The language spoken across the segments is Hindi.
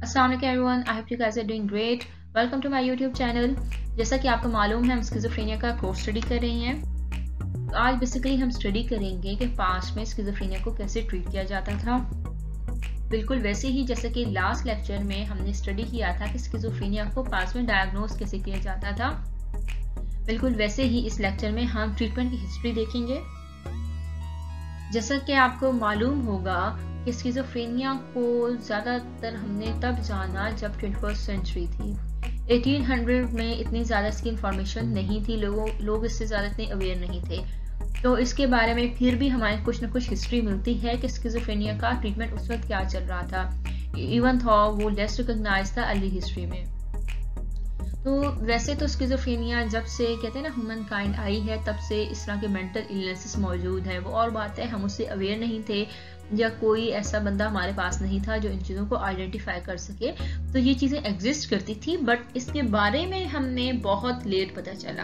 अस्सलामुअलैकुम everyone, I hope you guys are doing great. Welcome to my YouTube channel. जैसा कि आपको मालूम है, हम स्किज़ोफ्रेनिया का कोर्स स्टडी कर रहे हैं। तो आज बेसिकली हम स्टडी करेंगे कि पास्ट में स्किज़ोफ्रेनिया को कैसे ट्रीट किया जाता था। बिल्कुल वैसे ही जैसे कि लास्ट लेक्चर में हमने स्टडी किया था कि स्किज़ोफ्रेनिया को पास्ट में डायग्नोस कैसे किया जाता था, बिल्कुल वैसे ही इस लेक्चर में हम ट्रीटमेंट की हिस्ट्री देखेंगे। जैसा कि आपको मालूम होगा कि स्किज़ोफ्रेनिया को ज़्यादातर हमने तब जाना जब 21st सेंचुरी थी। 1800 में इतनी ज़्यादा इसकी इंफॉर्मेशन नहीं थी, लोग इससे ज़्यादा इतने अवेयर नहीं थे। तो इसके बारे में फिर भी हमारे कुछ ना कुछ हिस्ट्री मिलती है कि स्किज़ोफ्रेनिया का ट्रीटमेंट उस वक्त क्या चल रहा था, इवन थॉ वो लेस रिकॉग्नाइज था अर्ली हिस्ट्री में। तो वैसे तो स्किज़ोफ्रेनिया जब से कहते हैं ना ह्यूमन काइंड आई है, तब से इस तरह के मेंटल इलनेसेस मौजूद हैं। वो और बात है, हम उससे अवेयर नहीं थे या कोई ऐसा बंदा हमारे पास नहीं था जो इन चीज़ों को आइडेंटिफाई कर सके। तो ये चीज़ें एग्जिस्ट करती थी, बट इसके बारे में हमने बहुत लेट पता चला।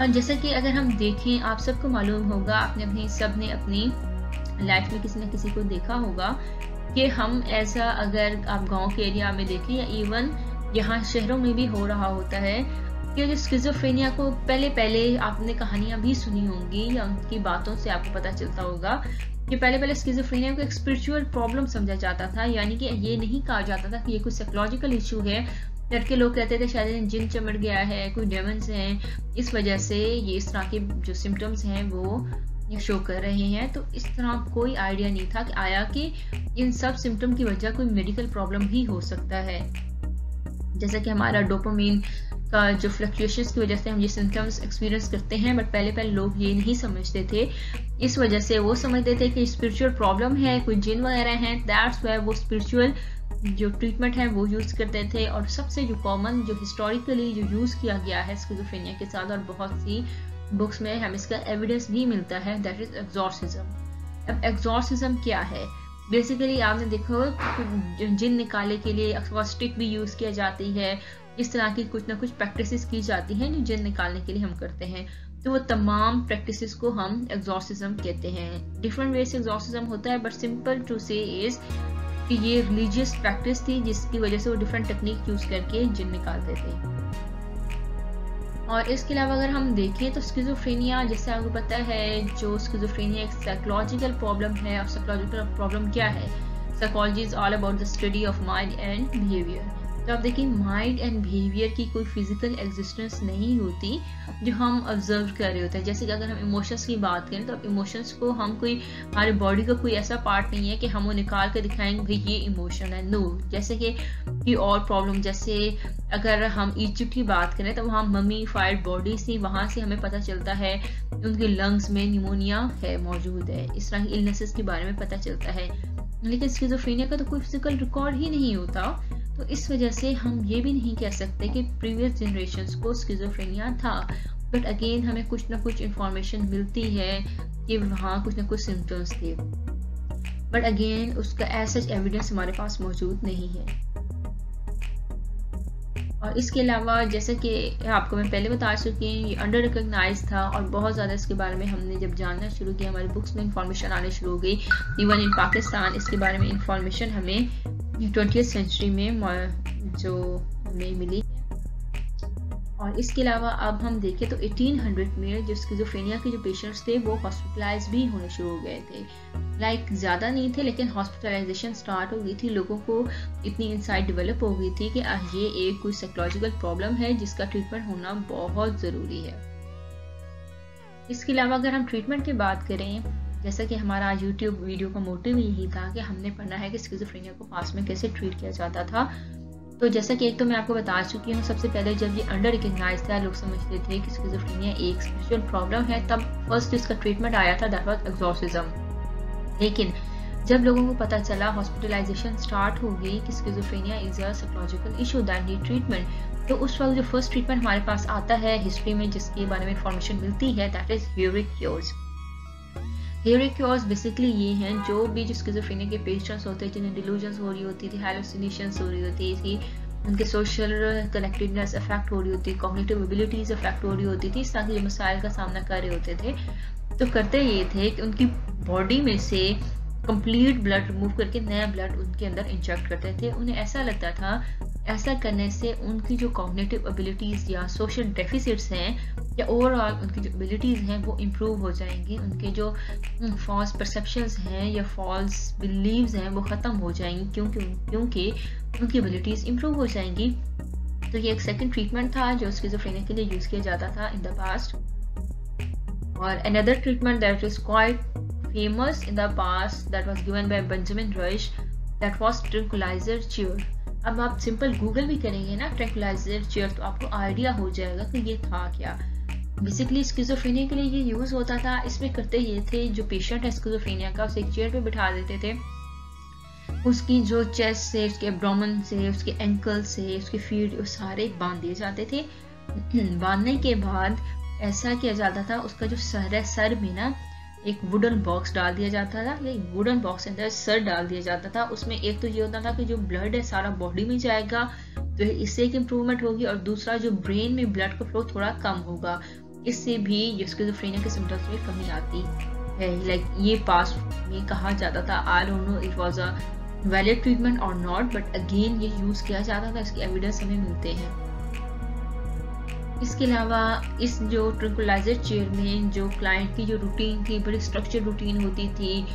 और जैसे कि अगर हम देखें, आप सबको मालूम होगा, आपने सबने अपनी लाइफ में किसी न किसी को देखा होगा कि हम ऐसा, अगर आप गाँव के एरिया में देखें या इवन यहाँ शहरों में भी हो रहा होता है कि जो स्किज़ोफ्रेनिया को पहले आपने कहानियां भी सुनी होंगी या उनकी बातों से आपको पता चलता होगा कि पहले स्किज़ोफ्रेनिया को एक स्पिरिचुअल प्रॉब्लम समझा जाता था। यानी कि ये नहीं कहा जाता था कि ये कोई साइकोलॉजिकल इशू है। लड़के लोग कहते थे शायद जिन चमड़ गया है, कोई डेमन्स हैं, इस वजह से ये इस तरह के जो सिम्टम्स हैं वो शो कर रहे हैं। तो इस तरह कोई आइडिया नहीं था कि आया कि इन सब सिम्टम की वजह कोई मेडिकल प्रॉब्लम भी हो सकता है। जैसे कि हमारा डोपामिन का जो फ्लक्चुएशंस की वजह से हम ये सिम्टम्स एक्सपीरियंस करते हैं, बट पहले लोग ये नहीं समझते थे। इस वजह से वो समझते थे कि स्पिरिचुअल प्रॉब्लम है, कोई जिन वगैरह हैं, दैट्स व्हाई वो स्पिरिचुअल जो ट्रीटमेंट है वो यूज करते थे। और सबसे जो कॉमन, जो हिस्टोरिकली जो यूज किया गया है स्किज़ोफ्रेनिया के साथ, और बहुत सी बुक्स में हमें इसका एविडेंस भी मिलता है, दैट इज एक्सॉर्सिज्म। अब एक्सॉर्सिज्म क्या है? बेसिकली आपने देखो जिन निकाले के लिए एक्सॉर्स्टिक भी यूज किया जाती है, इस तरह की कुछ ना कुछ प्रैक्टिसेस की जाती हैं जो जिन निकालने के लिए हम करते हैं। तो वो तमाम प्रैक्टिसेस को हम एक्सॉर्सिज्म कहते हैं। डिफरेंट वे से एक्सॉर्सिज्म होता है, बट सिंपल टू से इज कि ये रिलीजियस प्रैक्टिस थी जिसकी वजह से वो डिफरेंट टेक्निक यूज करके जिन निकालते थे। और इसके अलावा अगर हम देखें तो स्किज़ोफ्रेनिया, जैसे आपको पता है, जो स्किज़ोफ्रेनिया एक साइकोलॉजिकल प्रॉब्लम है। और साइकोलॉजिकल प्रॉब्लम क्या है? Psychology is all about the study of mind and behaviour. तो आप देखिए, माइंड एंड बिहेवियर की कोई फिजिकल एग्जिस्टेंस नहीं होती जो हम ऑब्जर्व कर रहे होते हैं। जैसे कि अगर हम इमोशंस की बात करें तो इमोशंस को हम कोई, हमारी बॉडी का कोई ऐसा पार्ट नहीं है कि हम वो निकाल कर दिखाएंगे भाई ये इमोशन है। नो, जैसे कि और प्रॉब्लम, जैसे अगर हम इजिप्ट की बात करें तो वहाँ ममीफाइड बॉडीज थी, वहाँ से हमें पता चलता है उनके लंग्स में निमोनिया है मौजूद है। इस तरह की इलनेसेस के बारे में पता चलता है। लेकिन स्किज़ोफ्रेनिया का तो कोई फिजिकल रिकॉर्ड ही नहीं होता। तो इस वजह से हम ये भी नहीं कह सकते कि प्रीवियस जनरेशन्स को स्किज़ोफ्रेनिया था। बट अगेन हमें कुछ ना कुछ इंफॉर्मेशन मिलती है कि वहाँ कुछ ना कुछ सिम्टम्स थे, बट अगेन उसका ऐसा एविडेंस हमारे पास मौजूद नहीं है। और इसके अलावा जैसे कि आपको मैं पहले बता चुकी हूँ, ये अंडर रिकॉग्नाइज था और बहुत ज़्यादा इसके बारे में हमने जब जानना शुरू किया, हमारी बुक्स में इंफॉर्मेशन आने शुरू हो गई। इवन इन पाकिस्तान इसके बारे में इंफॉर्मेशन हमें 20th सेंचुरी में जो हमें मिली। और इसके अलावा अब हम देखें तो 1800 में जो स्किज़ोफ्रेनिया के जो पेशेंट्स थे वो हॉस्पिटलाइज भी होने शुरू हो गए थे। लाइक ज़्यादा नहीं थे, लेकिन हॉस्पिटलाइजेशन स्टार्ट हो गई थी। लोगों को इतनी इंसाइट डेवलप हो गई थी कि ये एक कोई साइकोलॉजिकल प्रॉब्लम है जिसका ट्रीटमेंट होना बहुत ज़रूरी है। इसके अलावा अगर हम ट्रीटमेंट की बात करें, जैसा कि हमारा यूट्यूब वीडियो का मोटिव यही था कि हमने पढ़ना है कि स्किज़ोफ्रेनिया को पास्ट में कैसे ट्रीट किया जाता था। तो जैसा कि एक तो मैं आपको बता चुकी हूँ, सबसे पहले जब ये अंडर रिकॉग्नाइज था, लोग समझते थे कि स्किज़ोफ्रेनिया एक स्पिरिचुअल प्रॉब्लम है, तब फर्स्ट इसका ट्रीटमेंट आया था, दैट वाज एक्सॉर्सिज्म। लेकिन जब लोगों को पता चला, हॉस्पिटलाइजेशन स्टार्ट हो गई कि schizophrenia is a psychological issue that need treatment, तो उस वक्त जो फर्स्ट ट्रीटमेंट हमारे पास आता है हिस्ट्री में, जिसके बारे में इंफॉर्मेशन मिलती है, दैट इज ह्यूरिक क्योर्स। ह्यूरिक क्योर्स बेसिकली ये हैं, जो भी जो स्किज़ोफ्रेनिया के पेशेंट्स होते हैं जिन्हें डिलूजन्स हो रही होती थी, हैलुसिनेशंस हो रही होती थी, उनके सोशल कनेक्टेडनेस अफेक्ट हो रही होती, कॉग्निटिव एबिलिटीज अफेक्ट हो रही होती थी, इस तरह के मसाइल का सामना कर रहे होते थे। तो करते ये थे कि उनकी बॉडी में से कंप्लीट ब्लड रिमूव करके नया ब्लड उनके अंदर इंजेक्ट करते थे। उन्हें ऐसा लगता था ऐसा करने से उनकी जो कॉग्निटिव एबिलिटीज़ या सोशल डेफिसिट्स हैं या ओवरऑल उनकी जो एबिलिटीज़ हैं वो इम्प्रूव हो जाएंगी, उनके जो फॉल्स परसेप्शंस हैं या फॉल्स बिलीव्स हैं वो ख़त्म हो जाएंगी क्योंकि उनकी एबिलिटीज़ इम्प्रूव हो जाएंगी। तो ये एक सेकंड ट्रीटमेंट था जो स्किज़ोफ्रेनिया के लिए यूज़ किया जाता था इन द पास्ट। और another treatment that is quite famous in the past that was given by Benjamin Rush, that was tranquilizer chair। अब आप सिंपल गूगल भी करेंगे ना ट्रैंक्विलाइजर चेयर तो आपको आइडिया हो जाएगा कि ये था क्या। बेसिकली स्किज़ोफ्रेनिया के लिए ये यूज होता था। इसमें करते ये थे जो पेशेंट है स्किज़ोफ्रेनिया का उसे एक चेयर पे बिठा देते थे, उसकी जो चेस्ट से, उसके एब्डोमेन से, उसके एंकल से, उसके फीट वो सारे बांध दिए जाते थे। बांधने के बाद ऐसा किया जाता था उसका जो सर है, सर में ना एक वुडन बॉक्स डाल दिया जाता था, एक वुडन बॉक्स के अंदर सर डाल दिया जाता था। उसमें एक तो ये होता था कि जो ब्लड है सारा बॉडी में जाएगा तो इससे एक इम्प्रूवमेंट होगी, और दूसरा जो ब्रेन में ब्लड का फ्लो थोड़ा कम होगा, इससे भी स्किज़ोफ्रेनिया के सिम्टम्स में कमी आती है। लाइक ये पास्ट में कहा जाता था, I don't know it was a valid treatment और नॉट, बट अगेन ये यूज किया जाता था, इसके एविडेंस हमें मिलते हैं। इसके अलावा इस जो ट्रैंक्विलाइजर चेयर में जो क्लाइंट की जो रूटीन थी बड़ी स्ट्रक्चर रूटीन होती थी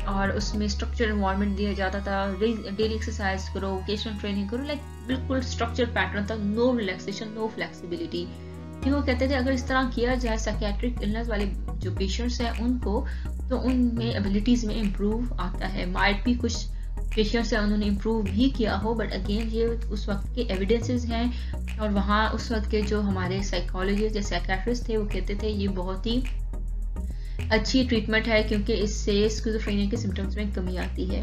और उसमें स्ट्रक्चर एनवायरनमेंट दिया जाता था, डेली एक्सरसाइज करो, वोकेशनल ट्रेनिंग करो, लाइक बिल्कुल स्ट्रक्चर पैटर्न था, नो रिलैक्सेशन, नो फ्लेक्सिबिलिटी। वो कहते थे अगर इस तरह किया जाए साइकियाट्रिक इलनेस वाले जो पेशेंट्स हैं उनको, तो उनमें एबिलिटीज में इम्प्रूव आता है। माइट भी कुछ पेशेंट्स हैं उन्होंने इम्प्रूव भी किया हो, बट अगेन ये उस वक्त के एविडेंसेस हैं और वहाँ उस वक्त के जो हमारे साइकोलॉजिस्ट या साइकियाट्रिस्ट थे वो कहते थे ये बहुत ही अच्छी ट्रीटमेंट है क्योंकि इससे स्किज़ोफ्रेनिया के सिम्टम्स में कमी आती है।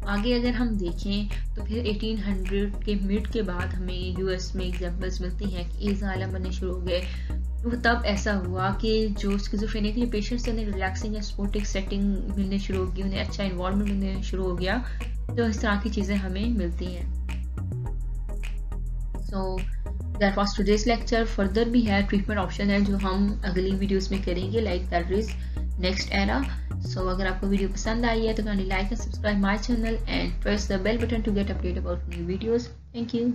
आगे अगर हम देखें तो फिर 1800 के मिड के बाद हमें यूएस में एग्जाम्पल्स मिलती हैं कि एज आलम बनने शुरू हो गए। तो तब ऐसा हुआ कि जो स्किज़ोफ्रेनिया के पेशेंट्स उन्हें रिलैक्सिंग या स्पोर्टिक सेटिंग मिलने शुरू होगी, उन्हें अच्छा इन्वायरमेंट मिलने शुरू हो गया, तो इस तरह की चीज़ें हमें मिलती हैं। So that was today's lecture. Further भी है ट्रीटमेंट ऑप्शन है जो हम अगली वीडियोस में करेंगे, like that is next era. So अगर आपको वीडियो पसंद आई है तो kindly like and subscribe my channel and press the bell button to get update about new videos. Thank you.